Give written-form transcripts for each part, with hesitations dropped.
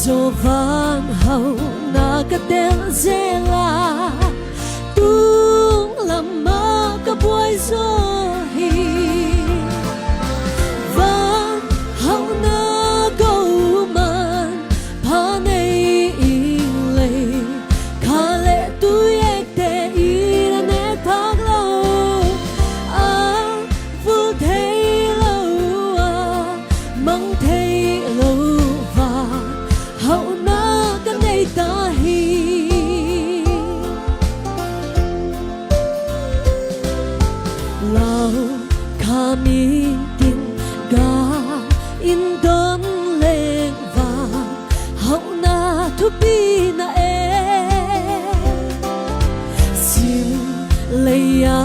Zo van hậu na ka tel zela tung lama ka boy zo hi van hậu na go man pa nei in le kha le tu ye te i na ne thak lo a vu thei lo a mang thei lo va hậu na ka nei ta hi lao kha mi tin ga in don leng va hậu na thu pi na e sim leya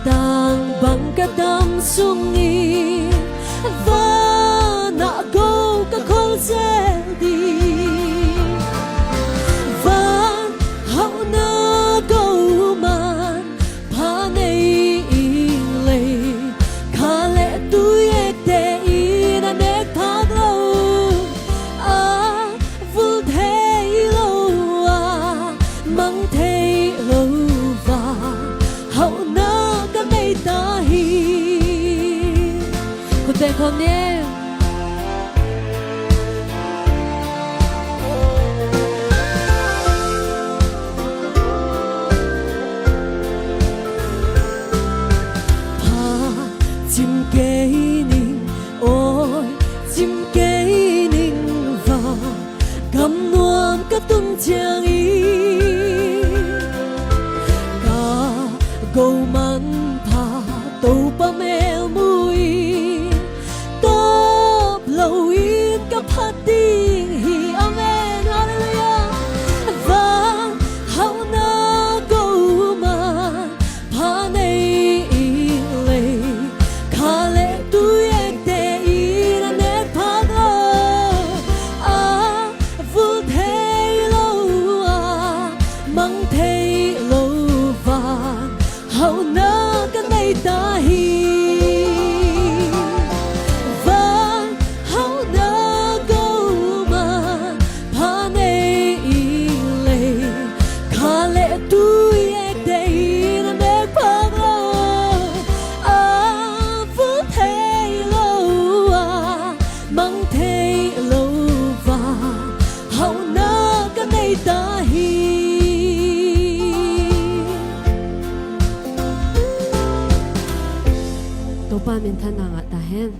tang bang ka dam sung ni va na go ka khol se di Để con nhé pa chim kê ninh ôi chim kê ninh và cầm nuông các tung chiang y cả gầu man pa tàu pa mel mui lâu in các phát tiếng hi amen hallelujah và hậu na go ma pa nei in le kha le tu ye te i na ne pa lo a vu thei lo a mang thei lo va hậu na ka nei ta hi Topa min thananga ta hen